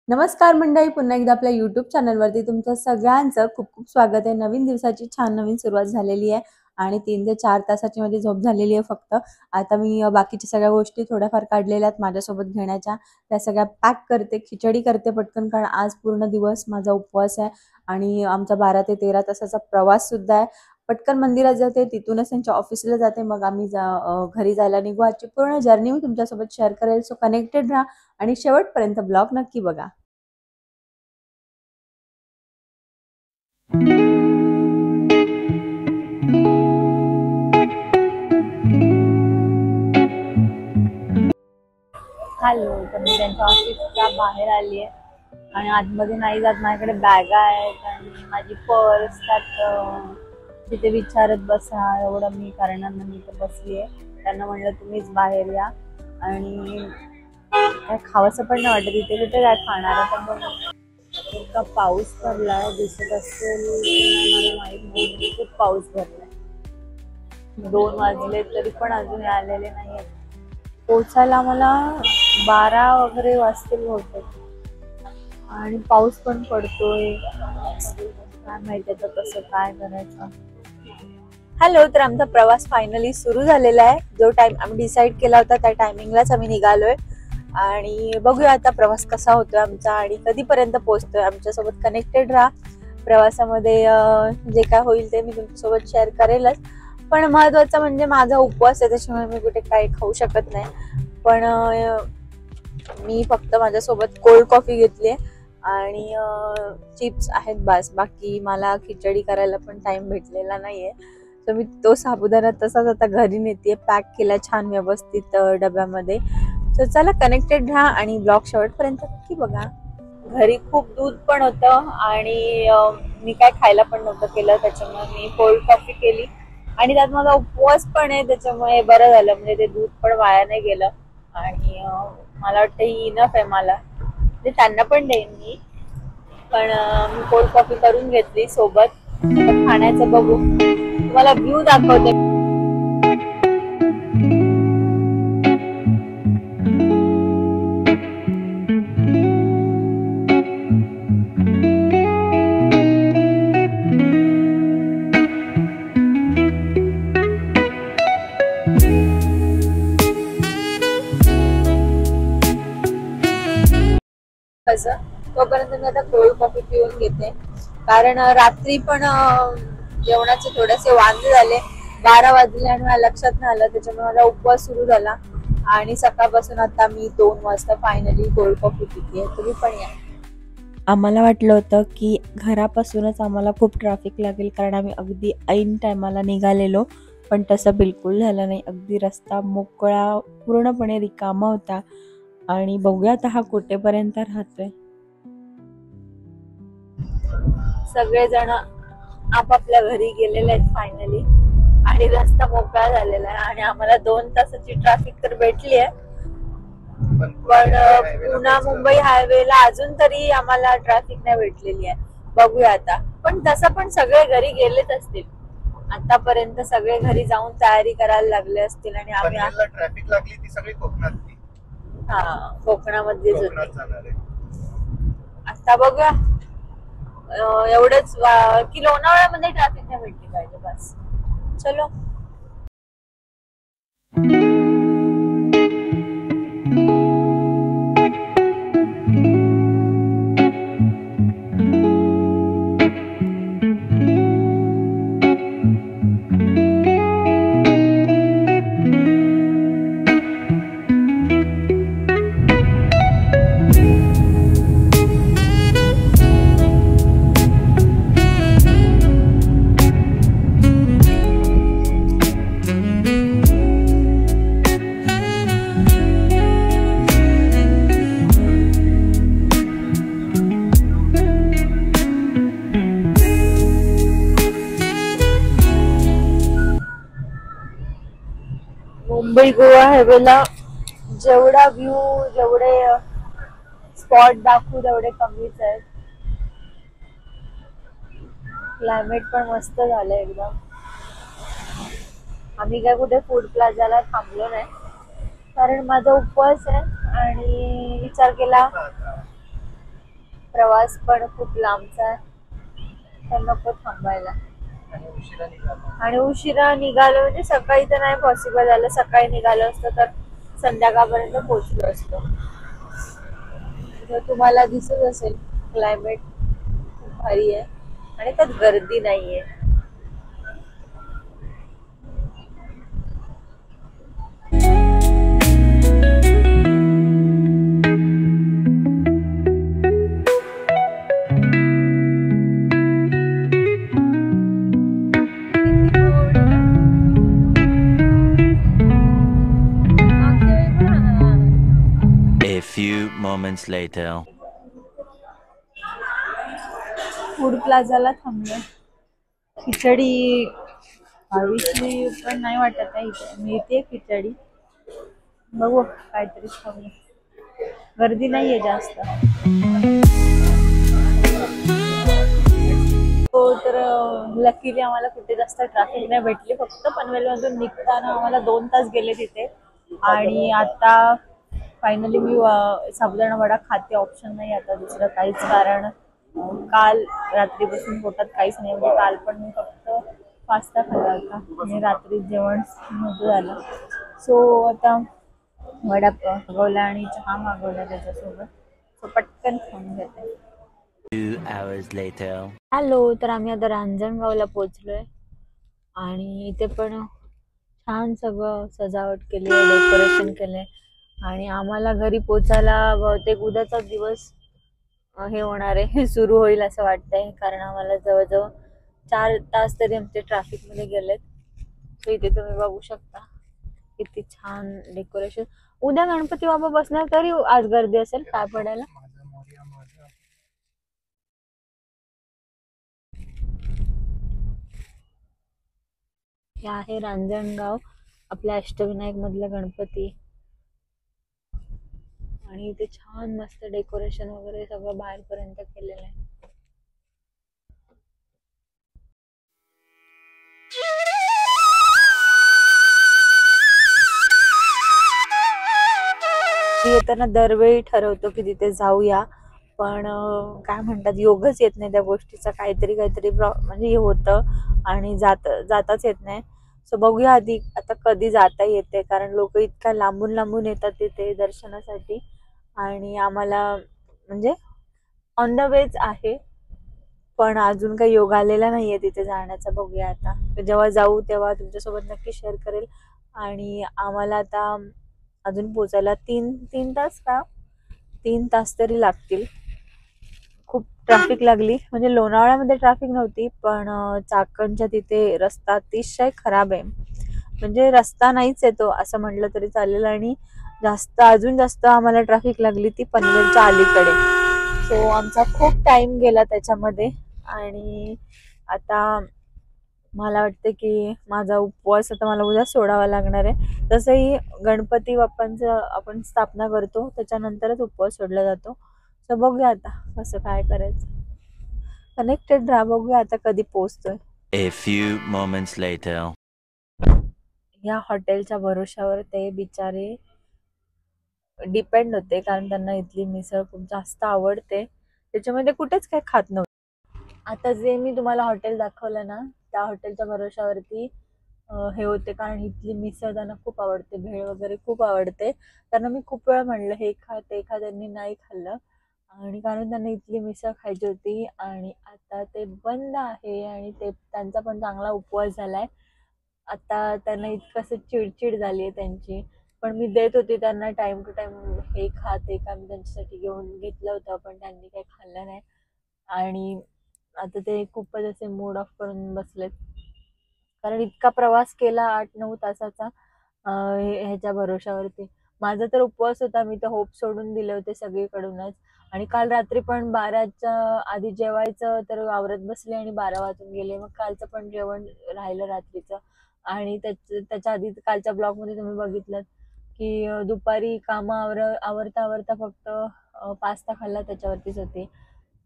नमस्कार मंडळी, पुन्हा एकदा आपल्या यूट्यूब चॅनलवरती तुमचं सगळ्यांचं खूप खूप स्वागत आहे. नवीन दिवसाची छान नवीन सुरुवात झालेली आहे आणि 3 ते 4 तासाची माझी झोप झालेली आहे फक्त. आता मी बाकीच्या सगळ्या गोष्टी थोड्याफार काढलेल्या आहेत माझ्यासोबत घेण्याच्या. त्या सगळ्या पॅक करते, खिचडी करते पटकन, कारण आज पूर्ण दिवस माझा उपवास आहे आणि आमचा 12 ते 13 तासाचा प्रवाससुद्धा आहे. पटकन मंदिरात जाते, तिथूनच त्यांच्या ऑफिसला जाते, मग आम्ही घरी जायला निघू. आजची पूर्ण जर्नी मी तुमच्यासोबत शेअर करेल. सो कनेक्टेड राहा आणि शेवटपर्यंत ब्लॉग नक्की बघा. हॅलो, तर मी त्यांच्या ऑफिसच्या बाहेर आली आहे आणि आतमध्ये नाही जात. माझ्याकडे बॅगा आहेत आणि माझी पर्स त्यात तिथे विचारत बसा एवढं मी करणार नाही. मी इथे बसली आहे. त्यांना म्हणलं तुम्हीच बाहेर या आणि काय खावंसं पण नाही वाटत इथे. कुठे काय खाणार आता. मग इतका पाऊस पडलाय, दिसत असेल मला माहित नाही, खूप पाऊस भरलाय. 2 वाजले तरी पण अजून आलेले नाही आहेत. पोचायला मला 12 वगैरे वाजतील बहुतेक आणि पाऊस पण पडतोय. काय माहिती आता कसं काय करायचं. हॅलो, तर आमचा प्रवास फायनली सुरू झालेला आहे. जो टाइम आम्ही डिसाईड केला होता त्या टायमिंगलाच आम्ही निघालोय आणि बघूया आता प्रवास कसा होतोय आमचा आणि कधीपर्यंत पोहोचतोय. आमच्यासोबत कनेक्टेड राहा. प्रवासामध्ये जे काय होईल ते मी तुमच्यासोबत शेअर करेलच. पण महत्वाचं म्हणजे माझा उपवास आहे, त्याच्यामुळे मी कुठे काही खाऊ शकत नाही. पण मी फक्त माझ्यासोबत कोल्ड कॉफी घेतली आणि चिप्स आहेत बस. बाकी मला खिचडी करायला पण टाइम भेटलेला नाहीये. तर मी तो साबुदाणा तसाच आता घरी नेते, पॅक केला छान व्यवस्थित डब्यामध्ये. तर चला कनेक्टेड राहा आणि ब्लॉग शेवटपर्यंत नक्की बघा. घरी खूप दूध पण होतं आणि मी काय खायला पण नव्हतं केलं, त्याच्यामुळे मी कोल्ड कॉफी केली आणि त्यात माझा उपवास पण आहे, त्याच्यामुळे बरं झालं. म्हणजे ते दूध पण वाया नाही गेलं आणि मला वाटतं ही इनफ आहे मला. म्हणजे त्यांना पण देईन मी, पण मी कोल्ड कॉफी करून घेतली सोबत. खाण्याचं बघू, तुम्हाला व्ह्यू दाखवते. तोपर्यंत मी आता कोल्ड कॉफी पिऊन घेते, कारण रात्री पण जेवणाचे थोडेसे वांदे झाले. 12 वाजले आणि मला लक्षात नाही आलं, त्याच्यामुळे माझा उपवास सुरू झाला आणि सकाळपासून आता मी 2 वाजता फायनली कोल्ड कॉफी पिते. तुम्ही पण या. आम्हाला वाटलं होतं की घरापासूनच आम्हाला खूप ट्रॅफिक लागेल, कारण आम्ही अगदी ऐन टायमाला निघालेलो, पण तसं बिलकुल झालं नाही. अगदी रस्ता मोकळा, पूर्णपणे रिकामा होता आणि बघूया आता हा कुठेपर्यंत राहतोय. सगळेजण आपापल्या घरी गेलेले आहेत फायनली आणि रस्ता मोकळा झालेला आहे आणि आम्हाला 2 तासाची ट्रॅफिक तर भेटली आहे. पण पुणे मुंबई हायवेला अजून तरी आम्हाला ट्रॅफिक नाही भेटलेली आहे. बघूया आता. पण तसं पण सगळे घरी गेलेच असतील आतापर्यंत. सगळे घरी जाऊन तयारी करायला लागले असतील आणि आम्ही ट्रॅफिक लागली ती सगळी कोकणातली. हा, कोकणामध्येच होती. आता बघूया, एवढंच की लोणावळ्यामध्ये ट्रॅफिक नाही भेटली पाहिजे बस. चलो. मुंबई गोवा हायवेला जेवढा व्ह्यू, जेवढे स्पॉट दाखवू तेवढे कमीच आहेत. क्लायमेट पण मस्त झालं एकदम. आम्ही काय कुठे फूड प्लाझाला थांबलो नाही, कारण माझा उपवास आहे आणि विचार केला प्रवास पण खूप लांबचा आहे, तर नको थांबायला. आणि उशिरा निघालो म्हणजे सकाळी तर नाही पॉसिबल झालं. सकाळी निघालो असतं तर संध्याकाळपर्यंत पोहोचलो असतो. तर तुम्हाला दिसत असेल क्लायमेट खूप भारी आहे आणि त्यात गर्दी नाहीये. A few moments later. Food प्लाझाला थांबलो. खिचडी हवीशी पण नाही वाटत आहे, इथे मिळते खिचडी. बघू काहीतरी खाऊ. गर्दी नाहीये जास्त. हो तर लकीली आम्हाला कुठे जास्त ट्रॅफिक नाही भेटली. फक्त पनवेलमधून निघताना आम्हाला 2 तास गेले तिथे. आणि आता फायनली मी साबुदाणा वडा खाते. ऑप्शन नाही आता दुसरं काहीच, कारण काल रात्रीपासून पोटात काहीच नाही. म्हणजे काल पण मी फक्त पास्ता खाल्ला होता आणि रात्री जेवण नव्हतं झालं. सो आता वडा मागवला आणि चहा मागवला त्याच्यासोबत. सो पटकन खाऊन घेते. 2 hours later. हॅलो, तर आम्ही आता रांजणगावला पोहोचलोय आणि इथे पण छान सगळं सजावट केली आहे, डेकोरेशन केलंय. आणि आम्हाला घरी पोचायला बहुतेक उद्याचा दिवस हे होणार आहे सुरू होईल असं वाटतंय, कारण आम्हाला जवळजवळ 4 तास तरी आमचे ट्रॅफिक मध्ये गेलेत. सो इथे तुम्ही बघू शकता किती छान डेकोरेशन. उद्या गणपती बाबा बसणार तरी आज गर्दी असेल काय पडायला. हे आहे रांजणगाव, आपल्या अष्टविनायक मधला गणपती. आणि इथे छान मस्त डेकोरेशन वगैरे सगळं बाहेरपर्यंत केलेलं आहे. येताना दरवेळी ठरवतो की तिथे जाऊया, पण काय म्हणतात योगच येत नाही त्या गोष्टीचा. काहीतरी काहीतरी म्हणजे हे होतं आणि जाताच येत नाही. सो बघूया आधी आता कधी जाता येते, कारण लोक इतक्या लांबून लांबून येतात तिथे दर्शनासाठी. आणि आम्हाला म्हणजे ऑन द वेच आहे, पण अजून काही योग आलेला नाहीये तिथे जाण्याचा. बघूया आता जेव्हा जाऊ तेव्हा तुमच्यासोबत नक्की शेअर करेल. आणि आम्हाला आता अजून पोचायला 3 तास का 3 तास तरी लागतील. खूप ट्रॅफिक लागली, म्हणजे लोणावळ्यामध्ये ट्रॅफिक नव्हती, पण चाकणच्या तिथे रस्ता अतिशय खराब आहे. म्हणजे रस्ता नाहीच येतो असं म्हटलं तरी चालेल. आणि अजून जास्त आम्हाला ट्रॅफिक लागली ती पनवेलच्या अलीकडे. सो आमचा खूप टाइम गेला त्याच्यामध्ये. आणि आता मला वाटतं की माझा उपवास आता मला उद्या सोडावा लागणार आहे. तसंही गणपती बाप्पांचं आपण स्थापना करतो त्याच्यानंतरच उपवास सोडला जातो. तर बघूया आता कसं काय करायचं. कनेक्टेड राहा, बघूया आता कधी पोहोचतोय. A few moments later. या हॉटेलच्या भरोशावर ते बिचारे डिपेंड होते, कारण त्यांना इथली मिसळ खूप जास्त आवडते. त्याच्यामध्ये कुठेच काही खात नव्हते. आता जे मी तुम्हाला हॉटेल दाखवलं ना, त्या हॉटेलच्या भरोशावरती हे होते, कारण इथली मिसळ त्यांना खूप आवडते. भेळ वगैरे खूप आवडते त्यांना. मी खूप वेळा म्हणलं हे खा ते खा, त्यांनी नाही खाल्लं. आणि कारण त्यांना इथली मिसळ खायची होती. आणि आता ते बंद आहे आणि ते त्यांचा पण चांगला उपवास झालाय. आता त्यांना इतकं चिडचिड झाली आहे त्यांची. पण मी देत होती त्यांना टाइम टू टाइम हे खा ते खा. मी त्यांच्यासाठी घेतलं होतं, पण त्यांनी काही खाल्लं नाही. आणि आता ते खूपच असे मूड ऑफ करून बसलेत, कारण इतका प्रवास केला 8-9 तासाचा ह्याच्या भरोशावरती. माझा तर उपवास होता, मी तर होप सोडून दिले होते सगळीकडूनच. आणि काल रात्री पण 12च्या आधी जेवायचं तर आवरत बसले आणि 12 वाजून गेले. मग कालचं पण जेवण राहिलं रात्रीचं. आणि त्याच्या आधी कालच्या ब्लॉगमध्ये तुम्ही बघितलं की दुपारी कामं आवरता आवरता फक्त पास्ता खाल्ला, त्याच्यावरतीच होते.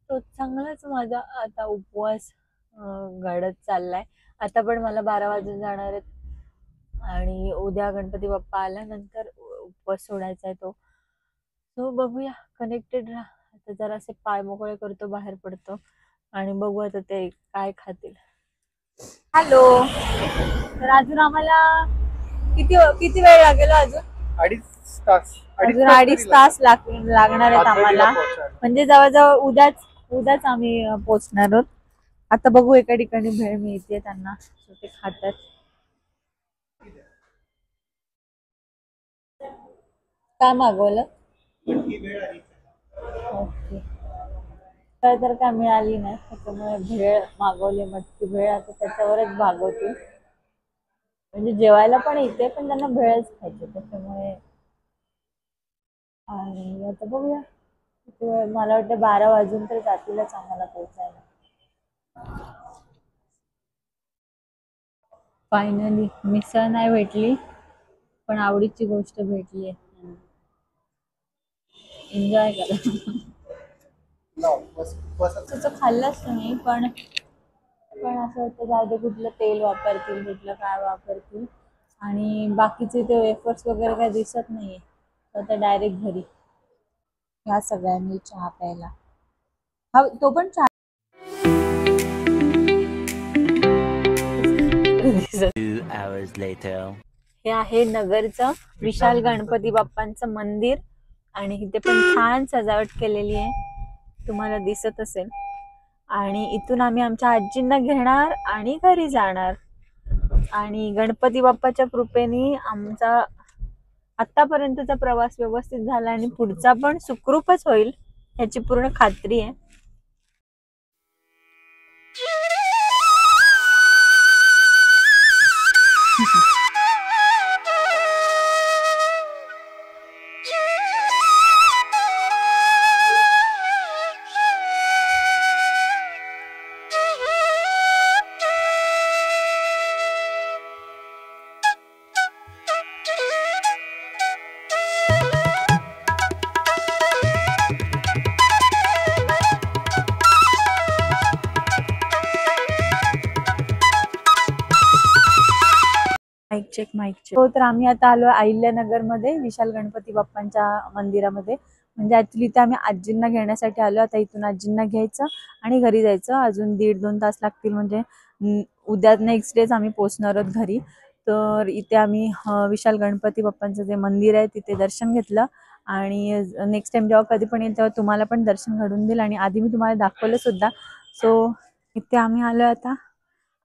तो चांगलाच माझा आता उपवास घडत चाललाय. आता पण मला 12 वाजून जाणार आहेत आणि उद्या गणपती बाप्पा आल्यानंतर उपवास सोडायचा आहे तो. सो बघूया, कनेक्टेड राहा. आता जरा असे पाय मोकळे करतो, बाहेर पडतो आणि बघू आता ते काय खातील. हॅलो. तर अजून आम्हाला किती किती वेळ लागेल अजून? 2.5 तास. अजून 2.5 तास लागणार आहेत आम्हाला. म्हणजे जवळजवळ उद्याच आम्ही पोहोचणार आहोत. आता बघू एका ठिकाणी भेळ मिळते त्यांना, ते खातात. काय मागवलं? ओके. तर काय मिळाली नाही, त्याच्यामुळे भेळ मागवली, मटकी भेळ. आता त्याच्यावरच भागवते. म्हणजे जेवायला पण येते, पण त्यांना भेळच खायची त्याच्यामुळे. आणि आता बघूया किती वेळ. मला वाटतं 12 वाजून तर जातीलच आम्हाला पोहोचायला. फायनली मिसळ नाही भेटली, पण आवडीची गोष्ट भेटली आहे. एन्जॉय करा. तसं खाल्लंच नाही, पण असं वाटतं जाऊ दे, कुठलं तेल वापरतील, कुठलं काय वापरतील. आणि बाकीचे ते वेफर्स वगैरे काही दिसत नाहीये. तर आता डायरेक्ट घरी ह्या सगळ्यांनी चहा प्यायला. हा तो पण चहा. 2 hours later. हे आहे नगरचं विशाल गणपती बाप्पांचं मंदिर आणि इथे पण छान सजावट केलेली आहे, तुम्हाला दिसत असेल. आणि इथून आम्ही आमच्या आजींना घेणार आणि घरी जाणार. आणि गणपती बाप्पाच्या कृपेने आमचा आतापर्यंतचा प्रवास व्यवस्थित झाला आणि पुढचा पण सुखरूपच होईल याची पूर्ण खात्री आहे. Mike check. हो, तर आम्ही आता आलो अहिल्यानगर मध्ये विशाल गणपती बाप्पांच्या मंदिरामध्ये. म्हणजे ऍक्च्युली इथे आम्ही आजींना घेण्यासाठी आलो. आता इथून आजींना घ्यायचं आणि घरी जायचं. अजून 1.5-2 तास लागतील, म्हणजे उद्या नेक्स्ट डेच आम्ही पोहोचणार आहोत घरी. तर इथे आम्ही विशाल गणपती बाप्पांचं जे मंदिर आहे तिथे दर्शन घेतलं. आणि नेक्स्ट टाइम जेव्हा कधी पण येईल तेव्हा तुम्हाला पण दर्शन घडून देईल. आणि आधी मी तुम्हाला दाखवलं सुद्धा. सो इथे आम्ही आलो आता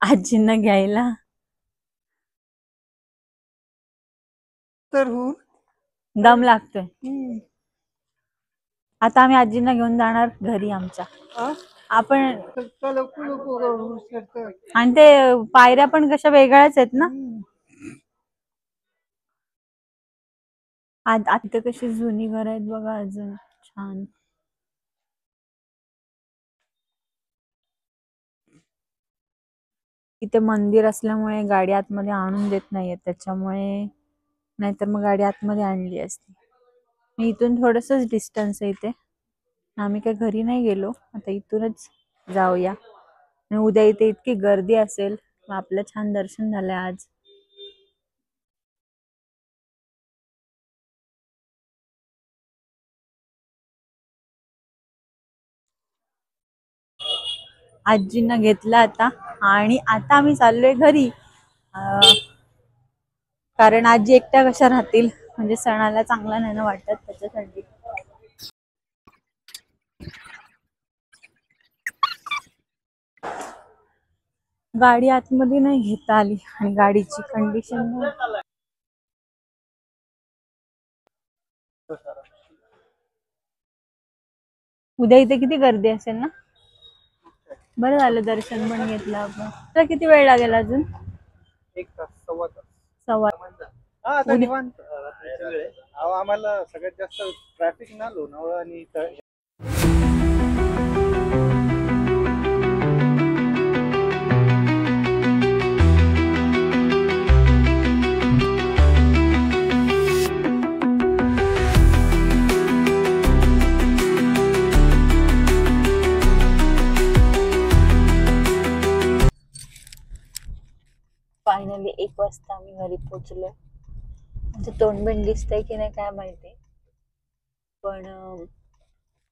आजींना घ्यायला. तर दम लागतोय. आता आम्ही आजींना घेऊन जाणार घरी आमच्या. आपण आणि ते पायऱ्या पण कशा वेगळ्याच आहेत ना. आता कशी जुनी घर आहेत बघा, अजून छान. इथे मंदिर असल्यामुळे गाडी आतमध्ये आणून देत नाहीये, त्याच्यामुळे नाहीतर मग गाडी आतमध्ये आणली असती. इथून थोडंसंच डिस्टन्स आहे इथे. आम्ही काही घरी नाही गेलो, आता इथूनच जाऊया. आणि उद्या इथे इतकी गर्दी असेल. आपलं छान दर्शन झालंय आज. आजींना घेतलं आता आणि आता आम्ही चाललोय घरी. कारण आजी एकट्या कशा राहतील, म्हणजे सणाला चांगला नाही ना वाटत, त्याच्यासाठी. गाडी आतमध्ये नाही घेता आली आणि गाडीची कंडिशन. उद्या इथे किती गर्दी असेल ना. बरं झालं दर्शन पण घेतलं आपण. तर किती वेळ लागेल अजून? 1 तास, सव्वा तास. सव्वा. आता निवांत रात्रीची वेळ आहे. आम्हाला सगळ्यात जास्त ट्रॅफिक ना लोणावळा आणि फायनली 1 वाजता आम्ही घरी पोहोचलोय. म्हणजे तोंडबिंड दिसतंय की नाही काय माहिती, पण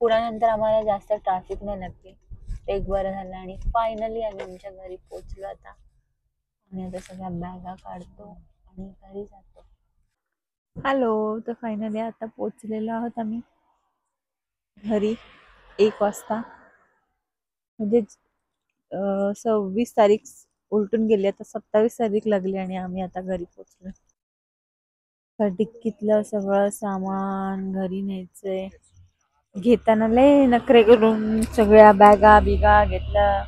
पुण्यानंतर आम्हाला जास्त ट्रॅफिक नाही लागली, एक बरं झालं. आणि फायनली आम्ही आमच्या घरी पोहोचलो आता. आणि आता सगळ्या बॅगा काढतो आणि घरी जातो. हॅलो, तर फायनली आता पोहोचलेलो आहोत आम्ही घरी 1 वाजता. म्हणजे 26 तारीख उलटून गेली, आता 27 तारीख लागली आणि आम्ही आता घरी पोहोचलो. तर डिक्कीतलं सगळं सामान घरी न्यायचंय. घेताना लय नखरे करून सगळ्या बॅगा बिगा घेतलं,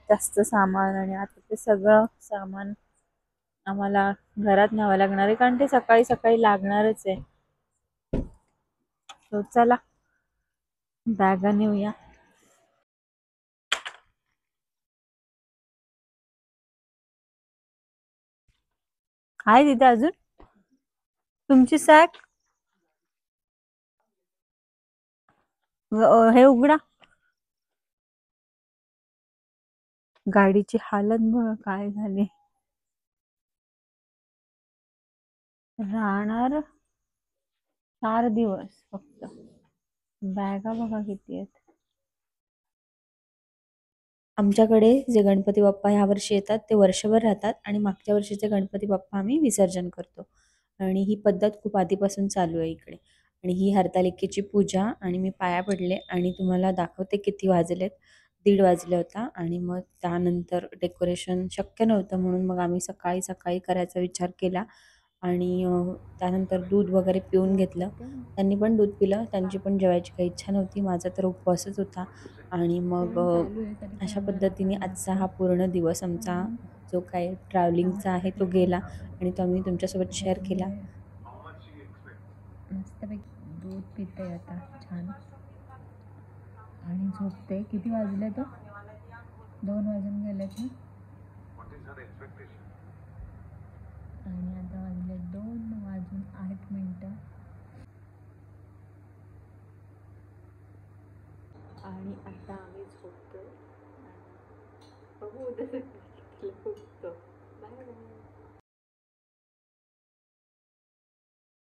जास्त सामान. आणि आता ते सगळं सामान आम्हाला घरात न्यावं लागणार आहे, कारण ते सकाळी सकाळी लागणारच आहे. तर चला बॅगा नेऊया. काय तिथे अजून तुमची सॅक हे उघडा. गाडीची हालत बघा काय झाली. राहणार 4 दिवस फक्त. बॅगा बघा किती आहेत. आमच्याकडे जे गणपती बाप्पा ह्या वर्षी येतात ते वर्षभर राहतात आणि मागच्या वर्षीचे गणपती बाप्पा आम्ही विसर्जन करतो. आणि ही पद्धत खूप आधीपासून चालू आहे इकडे. आणि ही हरतालिकेची पूजा. आणि मी पाया पडले आणि तुम्हाला दाखवते किती वाजलेत. 1:30 वाजले होता. आणि मग त्यानंतर डेकोरेशन शक्य नव्हतं, म्हणून मग आम्ही सकाळी सकाळी करायचा विचार केला. आणि त्यानंतर दूध वगैरे पिऊन घेतलं. त्यांनी पण दूध पिलं, त्यांची पण जेवायची काही इच्छा नव्हती, माझा तर उपवासच होता. आणि मग अशा पद्धतीने आजचा हा पूर्ण दिवस आमचा जो काही ट्रॅव्हलिंगचा आहे तो गेला आणि तो आम्ही तुमच्यासोबत शेअर केला. मस्तपैकी दूध पिते आता छान आणि झोपते. किती वाजले तो 2 वाजून गेलेत ना. आणि आता वाजले 2:08. आणि आता आम्ही झोपतो. बघू उद्या सकाळी उठतो. Bye bye.